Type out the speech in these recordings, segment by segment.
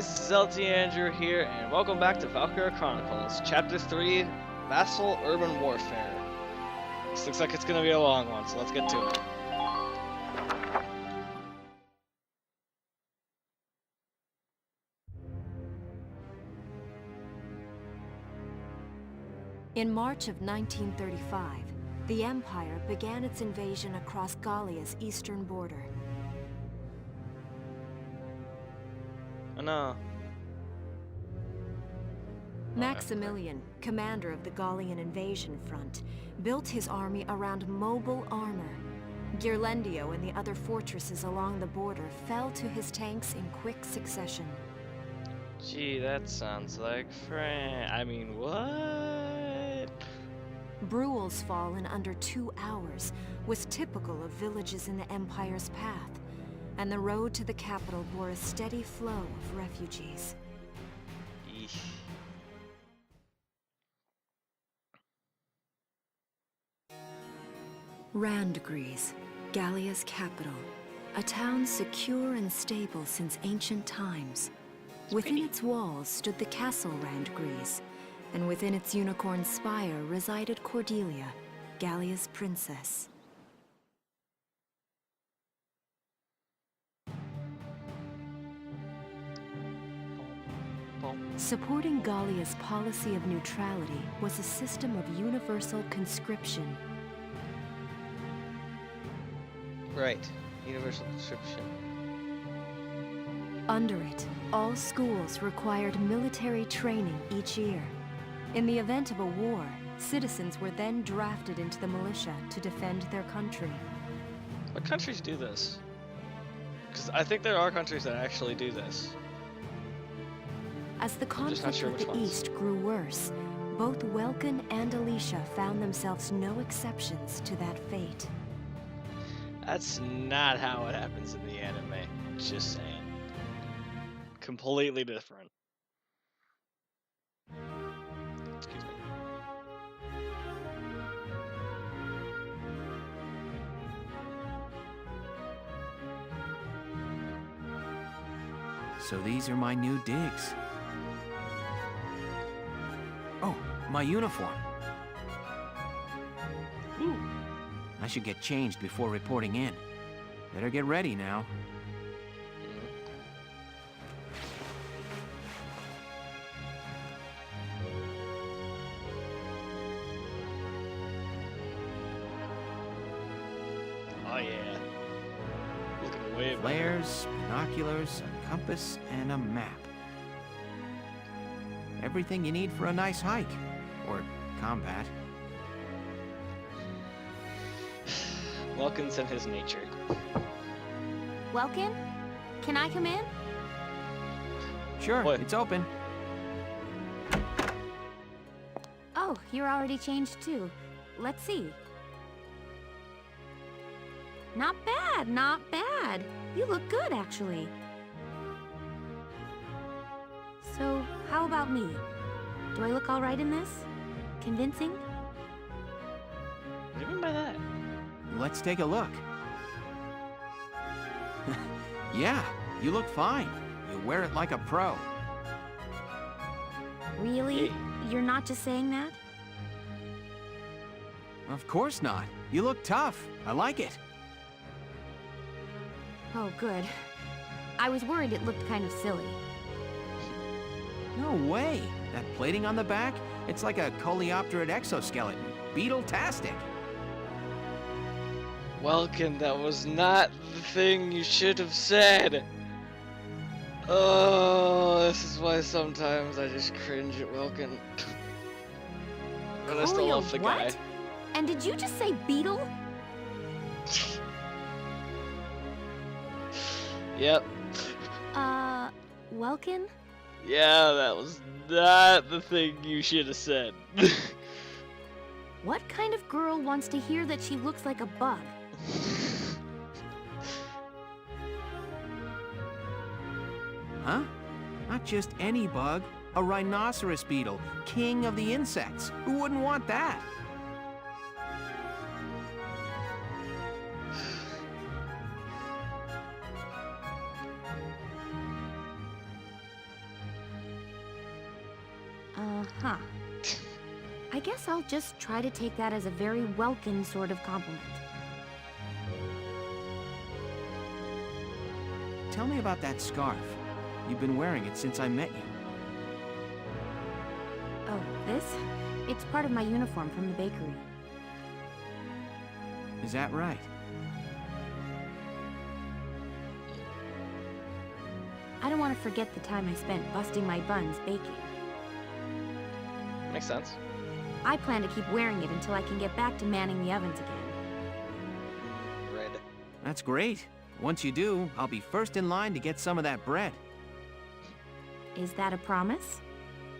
guys, this is LT Andrew here, and welcome back to Valkyria Chronicles, Chapter 3, Vasel Urban Warfare. This looks like it's going to be a long one, so let's get to it. In March of 1935, the Empire began its invasion across Gallia's eastern border. Oh no. Maximilian, commander of the Gallian invasion front, built his army around mobile armor. Ghirlandaio and the other fortresses along the border fell to his tanks in quick succession. Gee, that sounds like what? Bruhl's fall in under 2 hours was typical of villages in the Empire's path, and the road to the capital bore a steady flow of refugees. Eesh. Randgries, Gallia's capital, a town secure and stable since ancient times. Within its walls stood the castle Randgries, and within its unicorn spire resided Cordelia, Gallia's princess. Supporting Gallia's policy of neutrality was a system of universal conscription. Right, universal conscription. Under it, all schools required military training each year. In the event of a war, citizens were then drafted into the militia to defend their country. What countries do this? Because I think there are countries that actually do this. As the conflict with the East grew worse, both Welkin and Alicia found themselves no exceptions to that fate. That's not how it happens in the anime. Just saying. Completely different. Excuse me. So these are my new digs. Oh, my uniform. Ooh. I should get changed before reporting in. Better get ready now. Oh yeah. Looking way better. Flares, binoculars, a compass, and a map. Everything you need for a nice hike. Or combat. Welkin's in his nature. Welkin? Can I come in? Sure, What? it's open. Oh, you're already changed too. Let's see. Not bad, not bad. You look good, actually. So, how about me? Do I look all right in this? Convincing? What do you mean by that? Let's take a look. Yeah, you look fine. You wear it like a pro. Really? Yeah. You're not just saying that? Of course not. You look tough. I like it. Oh, good. I was worried it looked kind of silly. No way. That plating on the back, it's like a coleopterate exoskeleton. Beetle-tastic. Welkin, that was not the thing you should have said. Oh, this is why sometimes I just cringe at Welkin. But I still love the guy. What? And did you just say beetle? Yep. Welkin? Yeah, that was not the thing you should have said. What kind of girl wants to hear that she looks like a bug? Huh? Not just any bug. A rhinoceros beetle, king of the insects. Who wouldn't want that? I guess I'll just try to take that as a very Welkin sort of compliment. Tell me about that scarf. You've been wearing it since I met you. Oh, this? It's part of my uniform from the bakery. Is that right? I don't want to forget the time I spent busting my buns baking. Makes sense. I plan to keep wearing it until I can get back to manning the ovens again. Red. That's great. Once you do, I'll be first in line to get some of that bread. Is that a promise?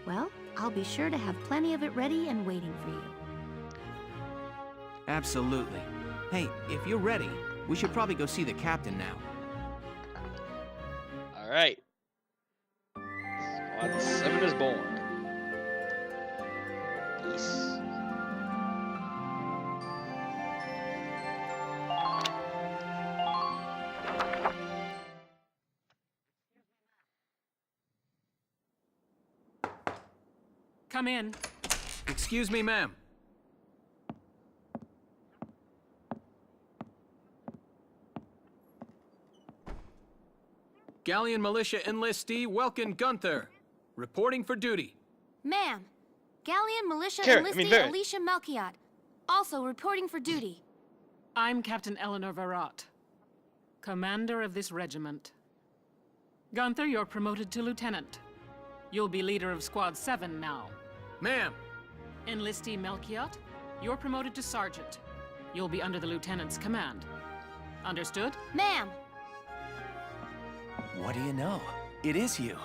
Well, I'll be sure to have plenty of it ready and waiting for you. Absolutely. Hey, if you're ready, we should probably go see the captain now. Alright. Squad 7 is born. Peace. Come in. Excuse me, ma'am. Galleon Militia enlistee Welkin Gunther, reporting for duty. Ma'am, Galleon Militia Carrot, enlistee Alicia Melchiot, also reporting for duty. I'm Captain Eleanor Varrot, commander of this regiment. Gunther, you're promoted to lieutenant. You'll be leader of Squad 7 now. Ma'am. Enlistee Melchiot, you're promoted to sergeant. You'll be under the lieutenant's command. Understood? Ma'am! What do you know? It is you.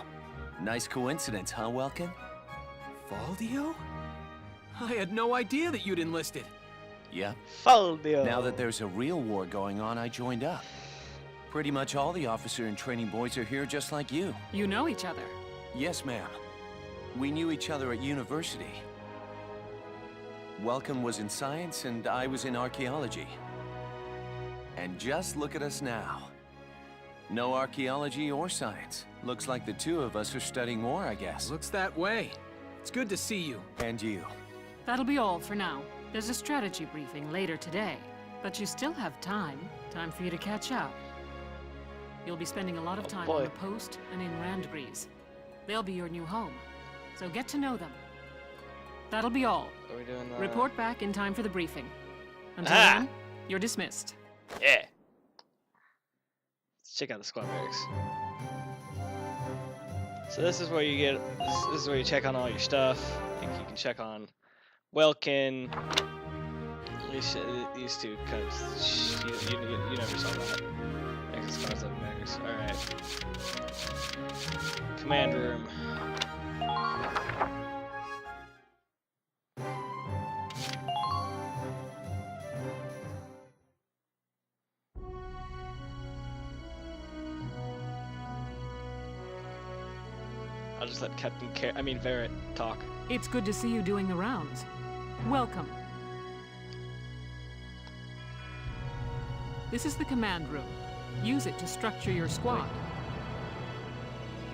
Nice coincidence, huh, Welkin? Faldio? I had no idea that you'd enlisted. Yeah. Faldio. Now that there's a real war going on, I joined up. Pretty much all the officer and training boys are here just like you. You know each other. Yes, ma'am. We knew each other at university. Welkin was in science and I was in archaeology. And just look at us now. No archaeology or science. Looks like the two of us are studying war, I guess. Looks that way. It's good to see you. And you. That'll be all for now. There's a strategy briefing later today, but you still have time for you to catch up. You'll be spending a lot of time on the post and in Randgrees. They'll be your new home, so get to know them. That'll be all. Are we doing Report back in time for the briefing. Until then, you're dismissed. Yeah. Let's check out the squad barracks. So this is where you get. This is where you check on all your stuff. I think you can check on Welkin. Alicia, these two, cause you never saw that. Next squad 7 barracks. All right. Command room. I'll just let Captain Varrot talk. It's good to see you doing the rounds. Welcome. This is the command room. Use it to structure your squad.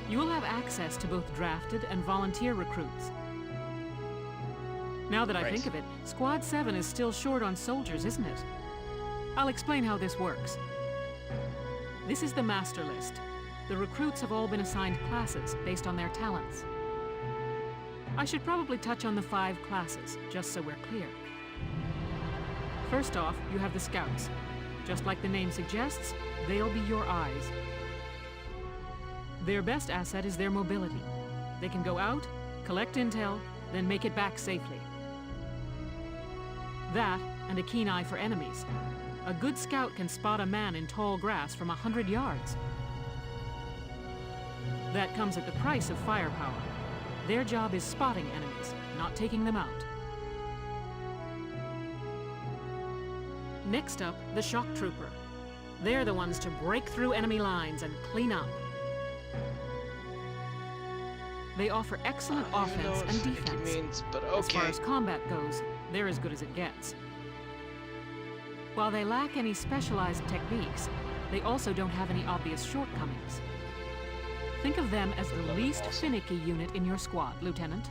You will have access to both drafted and volunteer recruits. Now that I think of it, Squad 7 is still short on soldiers, isn't it? I'll explain how this works. This is the master list. The recruits have all been assigned classes based on their talents. I should probably touch on the 5 classes, just so we're clear. First off, you have the scouts. Just like the name suggests, they'll be your eyes. Their best asset is their mobility. They can go out, collect intel, then make it back safely. That, and a keen eye for enemies. A good scout can spot a man in tall grass from 100 yards. That comes at the price of firepower. Their job is spotting enemies, not taking them out. Next up, the shock trooper. They're the ones to break through enemy lines and clean up. They offer excellent offense and defense. As far as combat goes, they're as good as it gets. While they lack any specialized techniques, they also don't have any obvious shortcomings. Think of them as the least finicky unit in your squad, Lieutenant.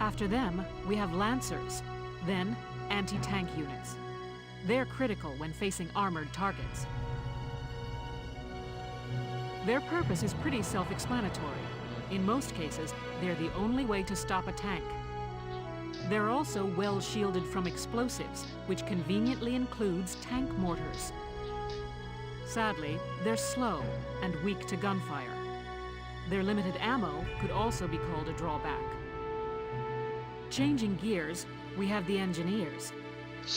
After them, we have Lancers, then anti-tank units. They're critical when facing armored targets. Their purpose is pretty self-explanatory. In most cases, they're the only way to stop a tank. They're also well shielded from explosives, which conveniently includes tank mortars. Sadly, they're slow and weak to gunfire. Their limited ammo could also be called a drawback. Changing gears, we have the Engineers.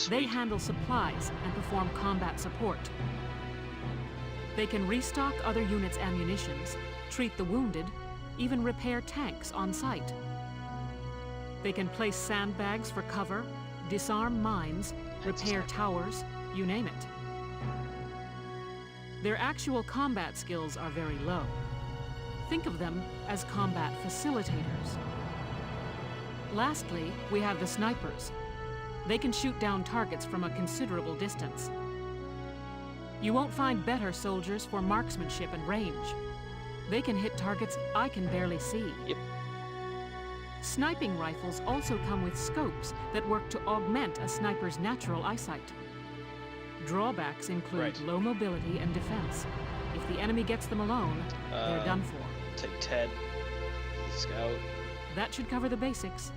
They handle supplies and perform combat support. They can restock other units' ammunitions, treat the wounded, even repair tanks on site. They can place sandbags for cover, disarm mines, repair towers, you name it. Their actual combat skills are very low. Think of them as combat facilitators. Lastly, we have the Snipers. They can shoot down targets from a considerable distance. You won't find better soldiers for marksmanship and range. They can hit targets I can barely see. Yep. Sniping rifles also come with scopes that work to augment a sniper's natural eyesight. Drawbacks include low mobility and defense. If the enemy gets them alone, they're done for. Take Ted, Scout. That should cover the basics.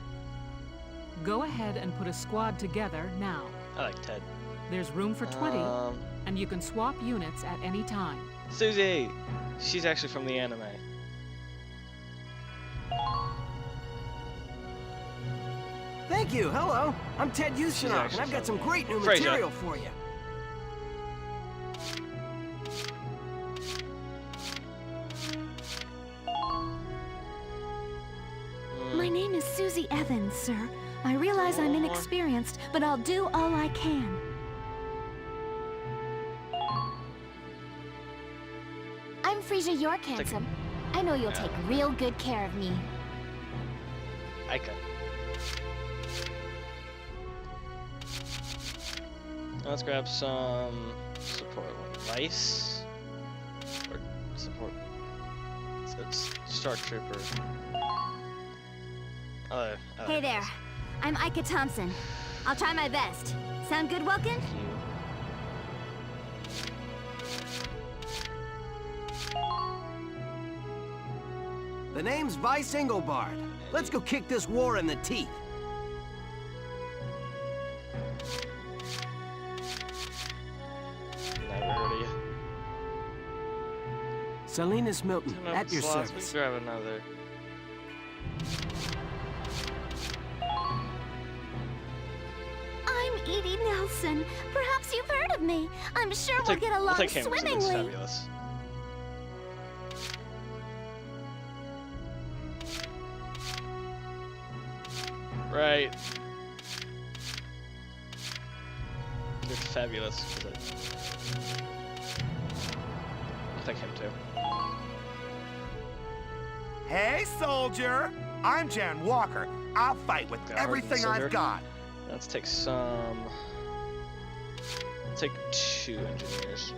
Go ahead and put a squad together now. I like Ted. There's room for 20, and you can swap units at any time. Susie! She's actually from the anime. Thank you. Hello. I'm Ted Ustinov, and I've got some great new material for you. My name is Susie Evans, sir. I realize I'm inexperienced, but I'll do all I can. I'm Frisia York Handsome. I know you'll take real good care of me. Ika. Let's grab some support. Vice? Or support? It's Star Trooper. Hey there. I'm Ika Thompson. I'll try my best. Sound good, Welkin? The name's Vice Engelbard. Let's go kick this war in the teeth. Never heard of you. Salinas Milton, at your service. Let's grab another. I'm Edie Nelson. Perhaps you've heard of me. I'm sure we'll get along swimmingly. It's fabulous. Right. You're fabulous. I'll take him too. Hey, soldier! I'm Jan Walker. I'll fight with everything I've got. Let's take some. Let's take 2 engineers.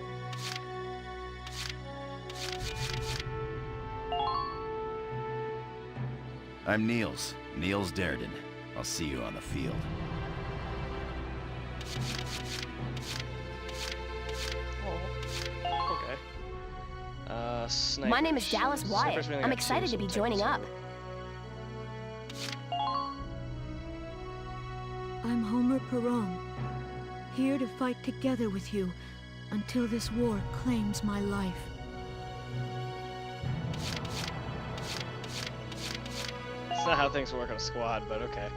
I'm Niels Darden. I'll see you on the field. Oh, okay. Snipers. My name is Dallas Wyatt. I'm excited to be joining up. I'm Homer Perron, here to fight together with you until this war claims my life. That's not how things work on a squad, but okay.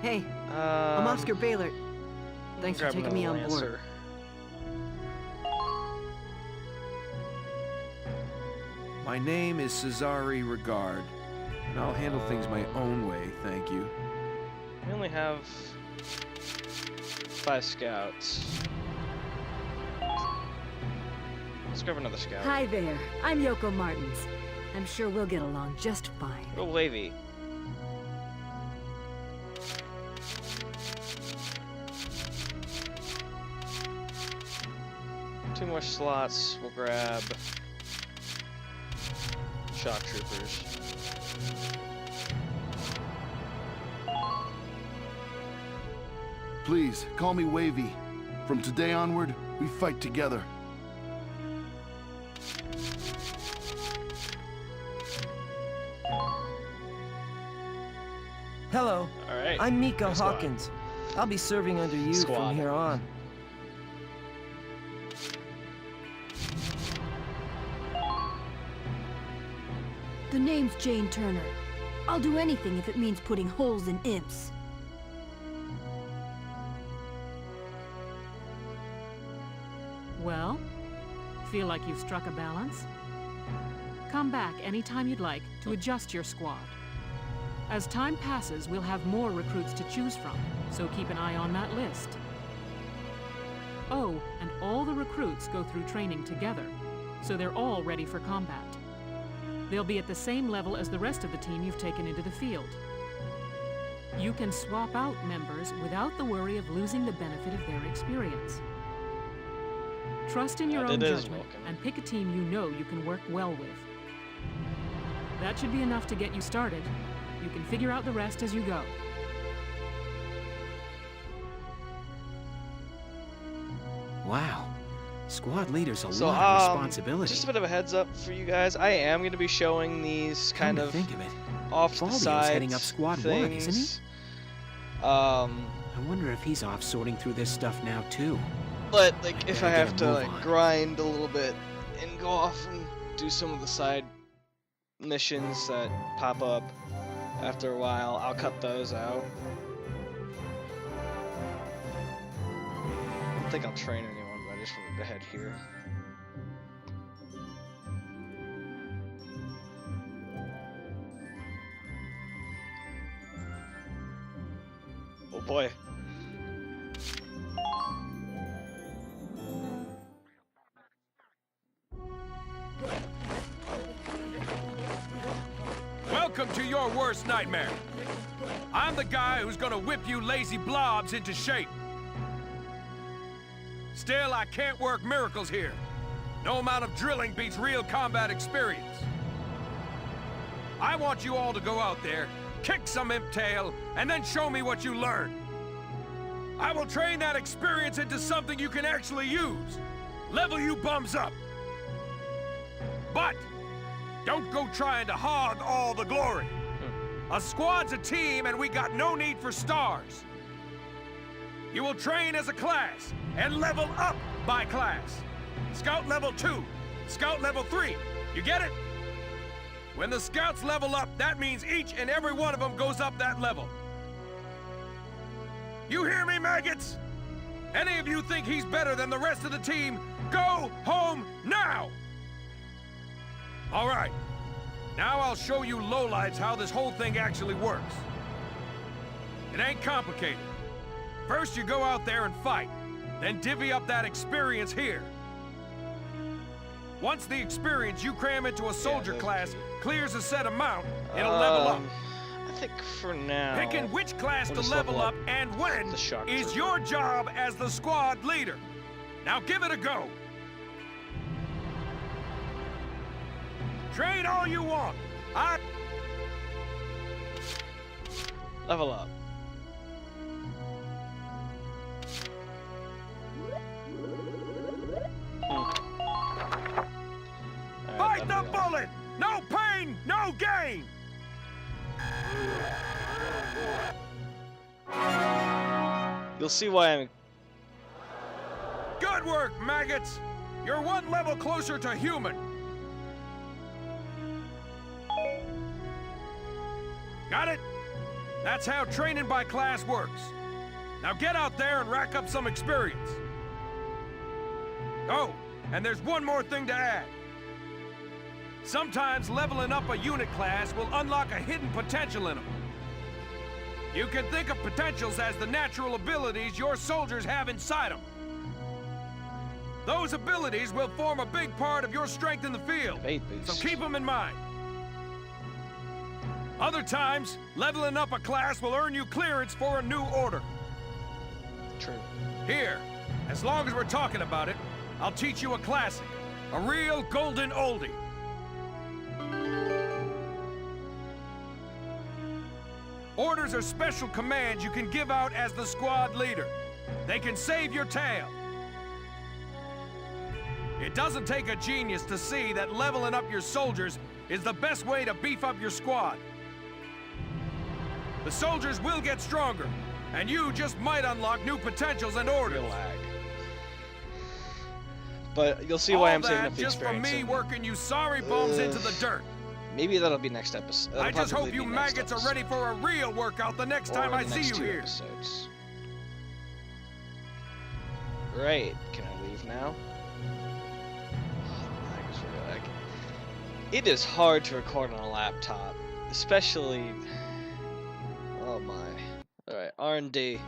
Hey, I'm Oscar Baylor. Thanks for taking me on board. My name is Cesare Regard, and I'll handle things my own way, thank you. We only have 5 scouts. Let's grab another scout. Hi there, I'm Yoko Martins. I'm sure we'll get along just fine. Real wavy. Two more slots. We'll grab shock troopers. Please, call me Wavy. From today onward, we fight together. Hello. All right. I'm Miko Hawkins. I'll be serving under you from here on. The name's Jane Turner. I'll do anything if it means putting holes in imps. Well, feel like you've struck a balance? Come back anytime you'd like to adjust your squad. As time passes, we'll have more recruits to choose from, so keep an eye on that list. Oh, and all the recruits go through training together, so they're all ready for combat. They'll be at the same level as the rest of the team you've taken into the field. You can swap out members without the worry of losing the benefit of their experience. Trust in your own judgment and pick a team you know you can work well with. That should be enough to get you started. You can figure out the rest as you go. Wow. Squad leader's a lot of responsibility. Just a bit of a heads up for you guys. I am going to be showing these kind of off the side heading up Squad 1, isn't he? I wonder if he's off sorting through this stuff now too. But like, if I have to like grind a little bit and go off and do some of the side missions that pop up after a while, I'll cut those out. I don't think I'll train anyone, but I just wanted to head here. Oh boy. Welcome to your worst nightmare. I'm the guy who's gonna whip you lazy blobs into shape. Still, I can't work miracles here. No amount of drilling beats real combat experience. I want you all to go out there, kick some imp tail, and then show me what you learn. I will train that experience into something you can actually use. Level you bums up. But don't go trying to hog all the glory. A squad's a team, and we got no need for stars. You will train as a class, and level up by class. Scout level 2, Scout level 3. You get it? When the scouts level up, that means each and every one of them goes up that level. You hear me, maggots? Any of you think he's better than the rest of the team, go home now! All right. Now I'll show you lowlights how this whole thing actually works. It ain't complicated. First you go out there and fight, then divvy up that experience here. Once the experience you cram into a soldier class clears a set amount, it'll level up. I think for now... Picking which class to level up and when is your job as the squad leader. Now give it a go. Train all you want. Level up. Fight the bullet! No pain, no gain! You'll see why I'm... Good work, maggots! You're one level closer to human. Got it? That's how training by class works. Now get out there and rack up some experience. Oh, and there's one more thing to add. Sometimes leveling up a unit class will unlock a hidden potential in them. You can think of potentials as the natural abilities your soldiers have inside them. Those abilities will form a big part of your strength in the field, so keep them in mind. Other times, leveling up a class will earn you clearance for a new order. True. Here, as long as we're talking about it, I'll teach you a classic, a real golden oldie. Orders are special commands you can give out as the squad leader. They can save your tail. It doesn't take a genius to see that leveling up your soldiers is the best way to beef up your squad. The soldiers will get stronger, and you just might unlock new potentials and orders. Lag. But you'll see why I'm saving up the just experience. Just for me working you sorry bums into the dirt. Maybe that'll be next episode. I just hope you maggots are ready for a real workout the next time I see you here. Episodes. Right. Can I leave now? It is hard to record on a laptop, especially. Oh my. All right, R&D.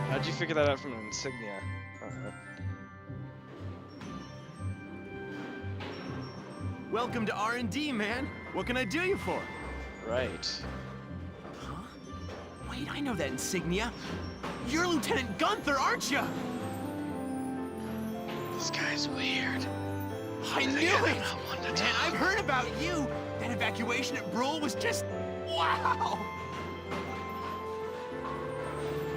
How'd you figure that out from an insignia? Welcome to R&D, man. What can I do you for? Right. Huh? Wait, I know that insignia. You're Lieutenant Gunther, aren't you? This guy's weird. I knew it! Man, I've heard about you. That evacuation at Brule was just... wow!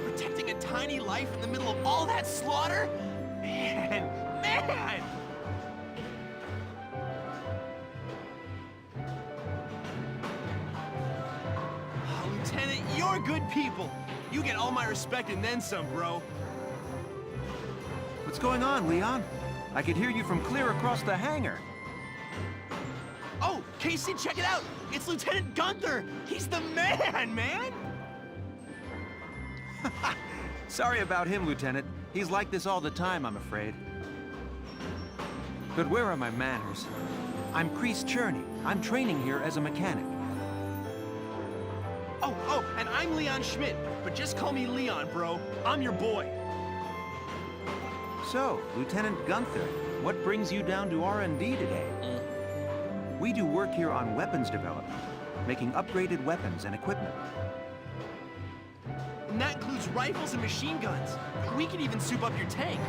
Protecting a tiny life in the middle of all that slaughter? Man! Oh, Lieutenant, you're good people. You get all my respect and then some, bro. What's going on, Leon? I could hear you from clear across the hangar. Oh, Casey, check it out! It's Lieutenant Gunther! He's the man! Sorry about him, Lieutenant. He's like this all the time, I'm afraid. But where are my manners? I'm Kreese Cherney. I'm training here as a mechanic. Oh, and I'm Leon Schmidt, but just call me Leon, bro. I'm your boy. So, Lieutenant Gunther, what brings you down to R&D today? We do work here on weapons development, making upgraded weapons and equipment. And that includes rifles and machine guns. We can even soup up your tank.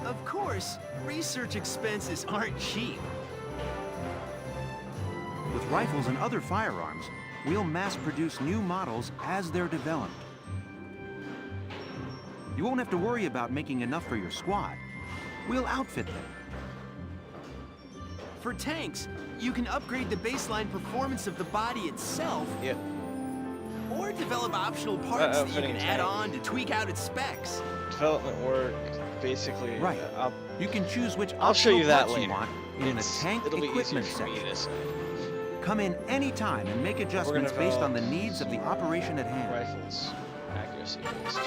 Of course, research expenses aren't cheap. With rifles and other firearms, we'll mass-produce new models as they're developed. You won't have to worry about making enough for your squad. We'll outfit them. For tanks, you can upgrade the baseline performance of the body itself. Yep. Or develop optional parts that you can add on to tweak out its specs. Development work, basically. Right. You can choose which I'll show you that parts later. You want in the tank equipment section. Come in any time and make adjustments based on the needs of the operation at hand. Rifles, accuracy based.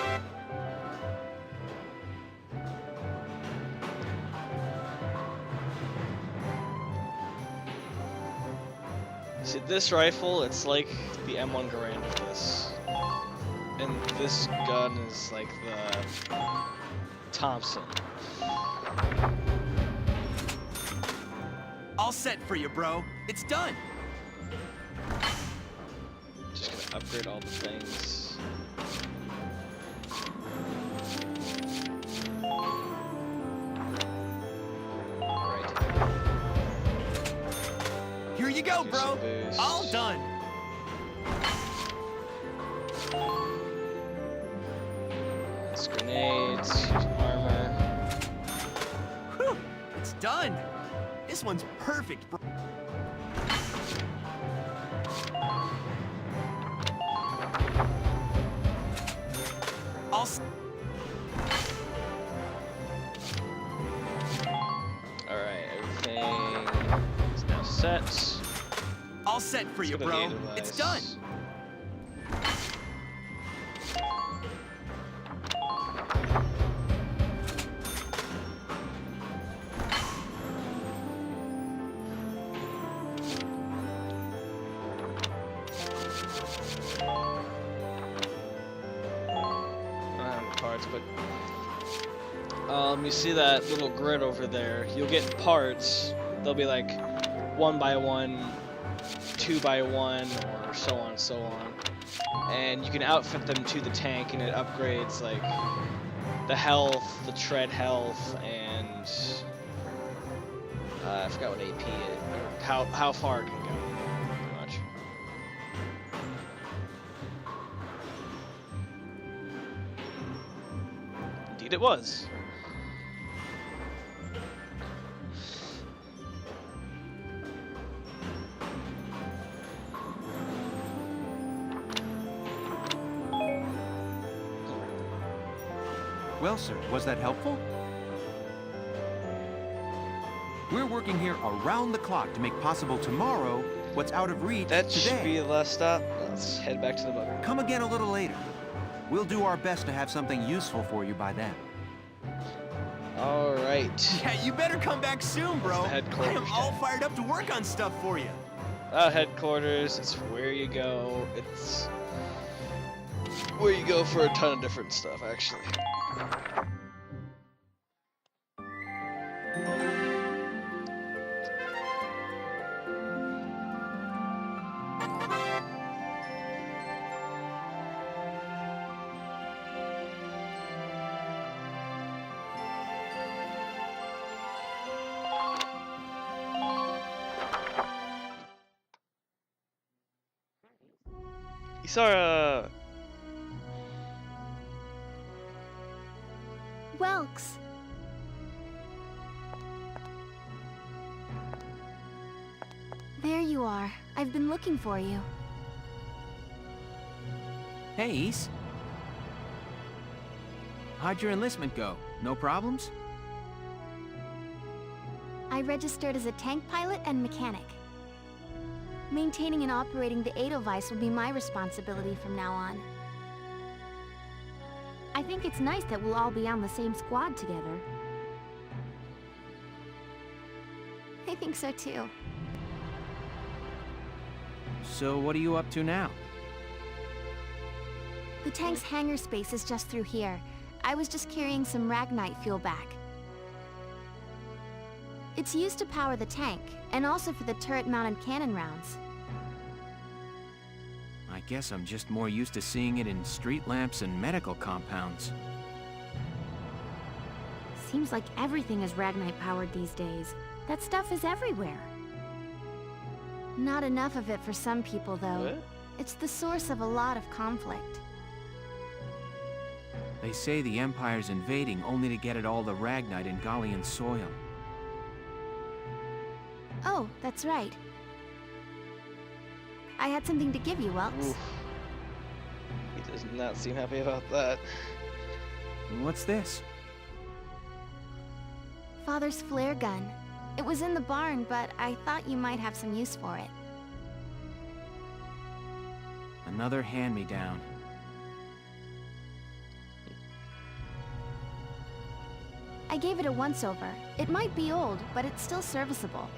See, this rifle, it's like the M1 Garand of this. And this gun is like the Thompson. All set for you, bro. It's done. Just gonna upgrade all the things. Here you go, bro. All done. That's grenades, armor. Whew, it's done. This one's perfect, bro. Alright, everything is now set. All set for you, bro. It's done. Parts, but you see that little grid over there. You'll get parts. They'll be like 1 by 1 2x1 or so on and so on. And you can outfit them to the tank, and it upgrades like the health, the tread health, and I forgot what AP is, or how far it can go, pretty much. Indeed it was. Well, sir, was that helpful? We're working here around the clock to make possible tomorrow what's out of reach That today. should be the last stop. Let's head back to the bunker. Come again a little later. We'll do our best to have something useful for you by then. All right. Yeah, you better come back soon, bro. I am all fired up to work on stuff for you. Headquarters, it's where you go. It's where you go for a ton of different stuff, actually. Isara! Welks. There you are. I've been looking for you. Hey, Is. How'd your enlistment go? No problems? I registered as a tank pilot and mechanic. Maintaining and operating the Edelweiss will be my responsibility from now on. I think it's nice that we'll all be on the same squad together. I think so too. So what are you up to now? The tank's hangar space is just through here. I was just carrying some Ragnite fuel back. It's used to power the tank, and also for the turret-mounted cannon rounds. I guess I'm just more used to seeing it in street lamps and medical compounds. Seems like everything is Ragnite-powered these days. That stuff is everywhere. Not enough of it for some people, though. What? It's the source of a lot of conflict. They say the Empire's invading only to get at all the Ragnite in Gallian soil. Oh, that's right. I had something to give you, Welks. Oof. He does not seem happy about that. What's this? Father's flare gun. It was in the barn, but I thought you might have some use for it. Another hand-me-down. I gave it a once-over. It might be old, but it's still serviceable.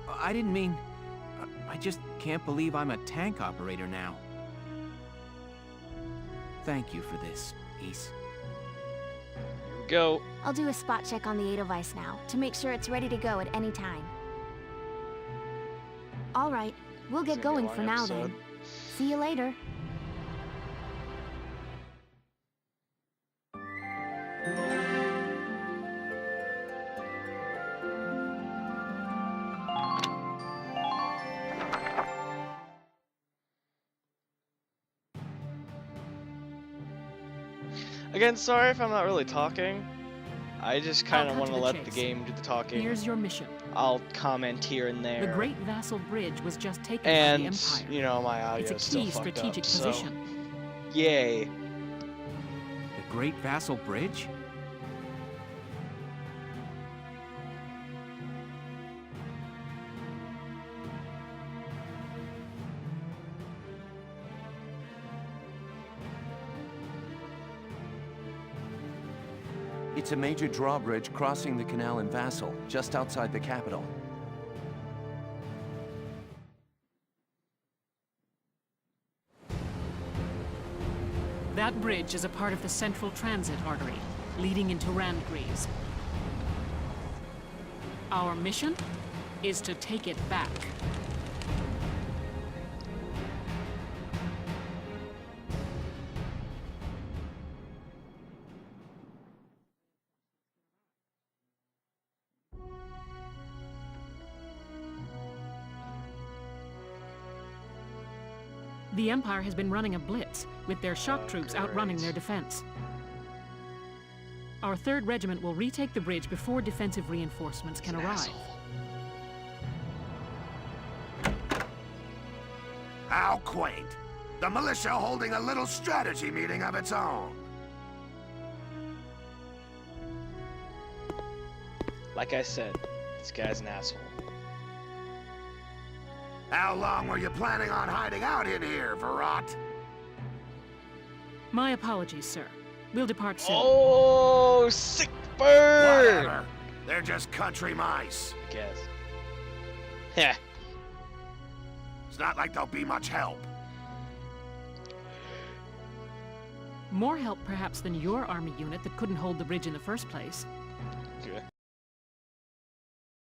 I didn't mean... I just can't believe I'm a tank operator now. Thank you for this, Is. Here we go. I'll do a spot check on the Edelweiss now, to make sure it's ready to go at any time. All right, we'll get going for now then. See you later. Again, sorry if I'm not really talking. I just kind of want to let the chase. game do the talking. Here's your mission. I'll comment here and there. The Great Vasel Bridge was just taken and, by the Empire. you know, my audio It's a is still key fucked strategic up, so... position. Yay. The Great Vasel Bridge? It's a major drawbridge crossing the canal in Vasel, just outside the capital. That bridge is a part of the central transit artery, leading into Randgreaves. Our mission? is to take it back. The Empire has been running a blitz, with their shock troops outrunning their defense. Our 3rd Regiment will retake the bridge before defensive reinforcements can arrive. How quaint. The militia holding a little strategy meeting of its own. Like I said, this guy's an asshole. How long were you planning on hiding out in here, Verrot? My apologies, sir. We'll depart soon. Oh, sick bird! Whatever. They're just country mice. I guess. Heh. It's not like they'll be much help. More help, perhaps, than your army unit that couldn't hold the bridge in the first place. Okay.